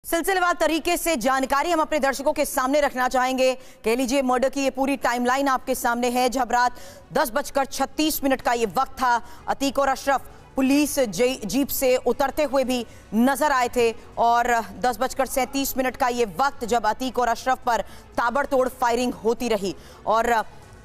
सिलसिलेवार तरीके से जानकारी हम अपने दर्शकों के सामने रखना चाहेंगे। कह लीजिए मर्डर की ये पूरी टाइमलाइन आपके सामने है। जब रात 10:36 का ये वक्त था, अतीक और अशरफ पुलिस जीप से उतरते हुए भी नजर आए थे और 10:37 का ये वक्त जब अतीक और अशरफ पर ताबड़तोड़ फायरिंग होती रही और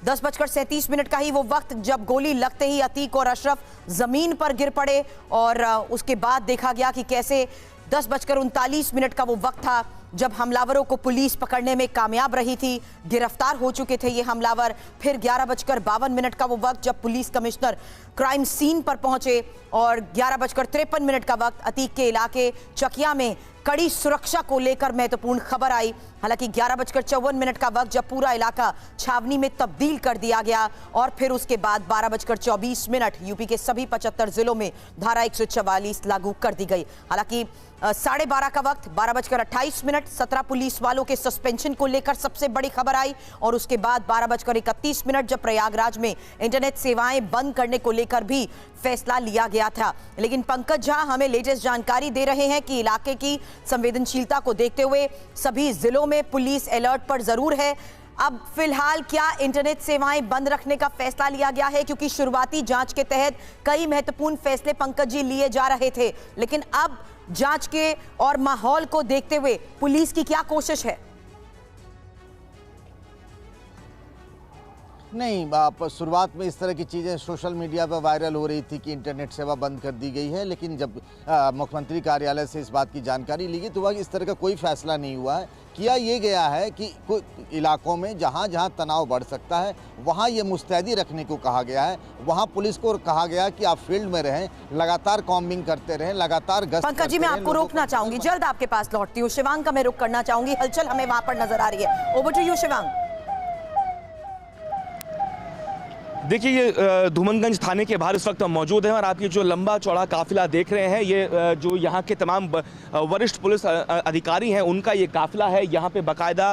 10:37 का ही वो वक्त जब गोली लगते ही अतीक और अशरफ जमीन पर गिर पड़े और उसके बाद देखा गया कि कैसे 10:39 का वो वक्त था जब हमलावरों को पुलिस पकड़ने में कामयाब रही थी। गिरफ्तार हो चुके थे ये हमलावर। फिर 11:52 का वो वक्त जब पुलिस कमिश्नर क्राइम सीन पर पहुंचे और 11:53 का वक्त अतीक के इलाके चकिया में कड़ी सुरक्षा को लेकर महत्वपूर्ण खबर आई। हालांकि 11:54 का वक्त जब पूरा इलाका छावनी में तब्दील कर दिया गया और फिर उसके बाद 12:24 यूपी के सभी 75 जिलों में धारा 144 लागू कर दी गई। हालांकि 12:30 का वक्त 12:28 17 पुलिस वालों के सस्पेंशन को लेकर सबसे बड़ी खबर आई और उसके बाद 12:31 जब प्रयागराज में इंटरनेट सेवाएं बंद करने को लेकर भी फैसला लिया गया था। लेकिन पंकज झा हमें लेटेस्ट जानकारी दे रहे हैं कि इलाके की संवेदनशीलता को देखते हुए सभी जिलों में पुलिस अलर्ट पर जरूर है। अब फिलहाल क्या इंटरनेट सेवाएं बंद रखने का फैसला लिया गया है? क्योंकि शुरुआती जांच के तहत कई महत्वपूर्ण फैसले पंकज जी लिए जा रहे थे, लेकिन अब जांच के और माहौल को देखते हुए पुलिस की क्या कोशिश है? नहीं, आप शुरुआत में इस तरह की चीज़ें सोशल मीडिया पर वायरल हो रही थी कि इंटरनेट सेवा बंद कर दी गई है, लेकिन जब मुख्यमंत्री कार्यालय से इस बात की जानकारी ली गई तो वह इस तरह का कोई फैसला नहीं हुआ है। किया ये गया है कि कुछ इलाकों में जहां जहां तनाव बढ़ सकता है वहां ये मुस्तैदी रखने को कहा गया है। वहां पुलिस को कहा गया कि आप फील्ड में रहें, लगातार कॉम्बिंग करते रहें, लगातार गश्त। पंकज जी, मैं आपको रोकना चाहूंगी, जल्द आपके पास लौटती हूँ। शिवांग का मैं रुख करना चाहूंगी, हलचल हमें वहां पर नजर आ रही है। Over to you Shivang. देखिए, ये धूमनगंज थाने के बाहर इस वक्त हम मौजूद हैं और आप ये जो लंबा चौड़ा काफिला देख रहे हैं, ये जो यहाँ के तमाम वरिष्ठ पुलिस अधिकारी हैं उनका ये काफिला है। यहाँ पे बाकायदा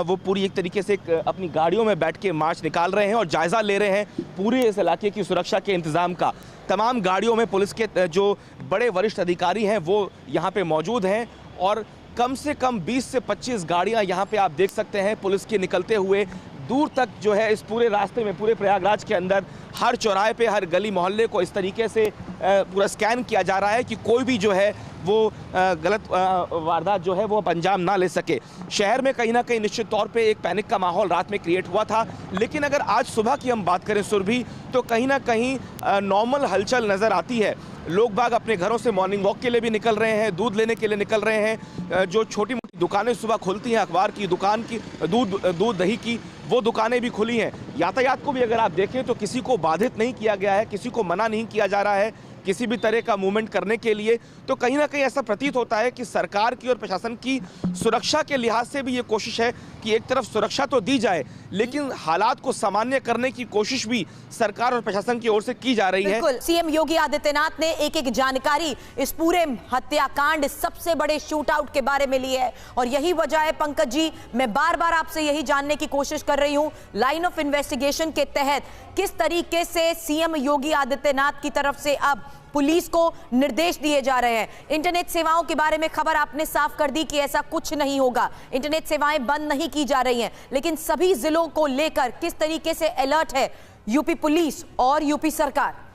वो पूरी एक तरीके से अपनी गाड़ियों में बैठ के मार्च निकाल रहे हैं और जायज़ा ले रहे हैं पूरे इस इलाके की सुरक्षा के इंतज़ाम का। तमाम गाड़ियों में पुलिस के जो बड़े वरिष्ठ अधिकारी हैं वो यहाँ पर मौजूद हैं और कम से कम 20 से 25 गाड़ियाँ यहाँ पर आप देख सकते हैं पुलिस के निकलते हुए दूर तक जो है इस पूरे रास्ते में, पूरे प्रयागराज के अंदर हर चौराहे पे, हर गली मोहल्ले को इस तरीके से पूरा स्कैन किया जा रहा है कि कोई भी जो है वो गलत वारदात जो है वो अंजाम ना ले सके। शहर में कहीं ना कहीं निश्चित तौर पे एक पैनिक का माहौल रात में क्रिएट हुआ था, लेकिन अगर आज सुबह की हम बात करें सुरभि, तो कहीं ना कहीं नॉर्मल हलचल नज़र आती है। लोग बाग अपने घरों से मॉर्निंग वॉक के लिए भी निकल रहे हैं, दूध लेने के लिए निकल रहे हैं। जो छोटी मोटी दुकानें सुबह खुलती हैं, अखबार की दुकान की, दूध दही की, वो दुकानें भी खुली हैं। यातायात को भी अगर आप देखें तो किसी को बाधित नहीं किया गया है, किसी को मना नहीं किया जा रहा है किसी भी तरह का मूवमेंट करने के लिए। तो कहीं ना कहीं ऐसा प्रतीत होता है कि सरकार की और प्रशासन की सुरक्षा के लिहाज से भी ये कोशिश है कि एक तरफ सुरक्षा तो दी जाए, लेकिन हालात को सामान्य करने की कोशिश भी सरकार और प्रशासन की ओर से की जा रही है। बिल्कुल, सीएम योगी आदित्यनाथ ने एक एक जानकारी इस पूरे हत्याकांड, सबसे बड़े शूट आउट के बारे में ली है और यही वजह है पंकज जी, मैं बार बार आपसे यही जानने की कोशिश कर रही हूं, लाइन ऑफ इन्वेस्टिगेशन के तहत किस तरीके से सीएम योगी आदित्यनाथ की तरफ से अब पुलिस को निर्देश दिए जा रहे हैं। इंटरनेट सेवाओं के बारे में खबर आपने साफ कर दी कि ऐसा कुछ नहीं होगा, इंटरनेट सेवाएं बंद नहीं की जा रही हैं, लेकिन सभी जिलों को लेकर किस तरीके से अलर्ट है यूपी पुलिस और यूपी सरकार?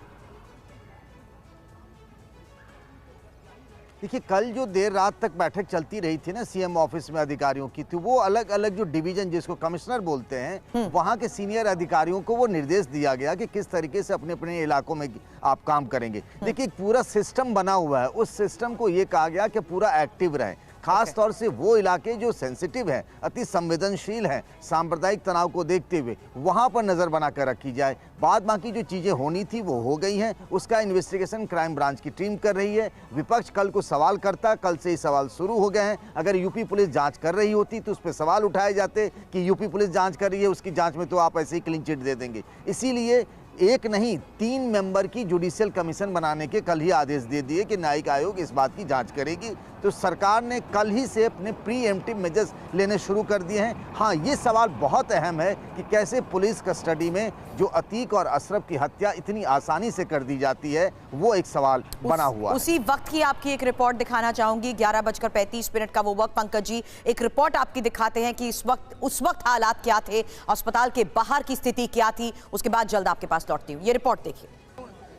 देखिए, कल जो देर रात तक बैठक चलती रही थी ना सीएम ऑफिस में अधिकारियों की, तो वो अलग अलग जो डिवीजन, जिसको कमिश्नर बोलते हैं, वहाँ के सीनियर अधिकारियों को वो निर्देश दिया गया कि किस तरीके से अपने अपने इलाकों में आप काम करेंगे। देखिए, पूरा सिस्टम बना हुआ है, उस सिस्टम को ये कहा गया कि पूरा एक्टिव रहे। खास तौर से वो इलाके जो सेंसिटिव हैं, अति संवेदनशील हैं, सांप्रदायिक तनाव को देखते हुए वहाँ पर नज़र बनाकर रखी जाए। बाद बाकी जो चीज़ें होनी थी वो हो गई हैं, उसका इन्वेस्टिगेशन क्राइम ब्रांच की टीम कर रही है। विपक्ष कल को सवाल करता, कल से ही सवाल शुरू हो गए हैं। अगर यूपी पुलिस जांच कर रही होती तो उस पर सवाल उठाए जाते कि यूपी पुलिस जाँच कर रही है, उसकी जाँच में तो आप ऐसे ही क्लीन चिट दे देंगे। इसीलिए एक नहीं 3 मेंबर की जुडिशियल कमीशन बनाने के कल ही आदेश दे दिए कि न्यायिक आयोग इस बात की जांच करेगी। तो सरकार ने कल ही से अपने प्रीएम्प्टिव मेजर्स लेने शुरू कर दिए हैं। हाँ, ये सवाल बहुत अहम है कि कैसे पुलिस कस्टडी में जो अतीक और अशरफ की हत्या इतनी आसानी से कर दी जाती है, वो एक सवाल बना हुआ है। उसी वक्त की आपकी एक रिपोर्ट दिखाना चाहूंगी, 11:35 का वो वक्त। पंकज जी, एक रिपोर्ट आपकी दिखाते हैं कि उस वक्त हालात क्या थे, अस्पताल के बाहर की स्थिति क्या थी। उसके बाद जल्द आपके पास लौटती हूँ। ये रिपोर्ट देखिए।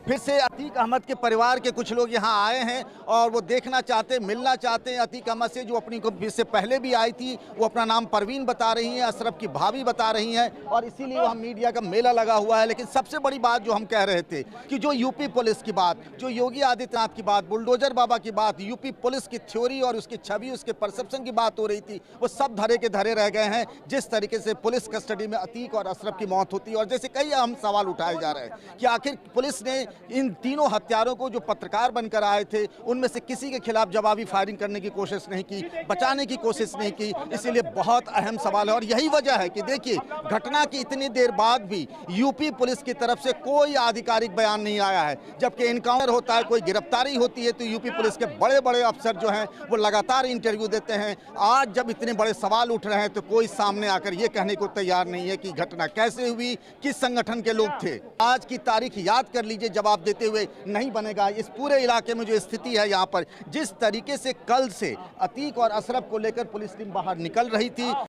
फिर से अतीक अहमद के परिवार के कुछ लोग यहाँ आए हैं और वो देखना चाहते, मिलना चाहते हैं अतीक अहमद से, जो अपनी को इससे पहले भी आई थी। वो अपना नाम परवीन बता रही हैं, अशरफ की भाभी बता रही हैं, और इसीलिए वहाँ मीडिया का मेला लगा हुआ है। लेकिन सबसे बड़ी बात जो हम कह रहे थे कि जो यूपी पुलिस की बात, जो योगी आदित्यनाथ की बात, बुलडोजर बाबा की बात, यूपी पुलिस की थ्योरी और उसकी छवि, उसके परसेप्शन की बात हो रही थी, वो सब धरे के धरे रह गए हैं। जिस तरीके से पुलिस कस्टडी में अतीक और अशरफ की मौत होती है, और जैसे कई अहम सवाल उठाए जा रहे हैं कि आखिर पुलिस ने इन तीनों हत्यारों को, जो पत्रकार बनकर आए थे, उनमें से किसी के खिलाफ जवाबी फायरिंग करने की कोशिश नहीं की, बचाने की कोशिश नहीं की। इसीलिए बहुत अहम सवाल है, और यही वजह है कि देखिए, घटना की इतनी देर बाद भी यूपी पुलिस की तरफ से कोई आधिकारिक बयान नहीं आया है। जबकि इनकाउंटर होता है, कोई गिरफ्तारी होती है, तो यूपी पुलिस के बड़े बड़े अफसर जो हैं वो लगातार इंटरव्यू देते हैं। आज जब इतने बड़े सवाल उठ रहे हैं, तो कोई सामने आकर ये कहने को तैयार नहीं है कि घटना कैसे हुई, किस संगठन के लोग थे। आज की तारीख याद कर लीजिए जवाब देते हुए, नहीं बनेगा। इस पूरे इलाके में जो स्थिति है यहाँ पर, जिस तरीके से कल से अतीक और अशरफ को लेकर पुलिस टीम बाहर निकल रही थी,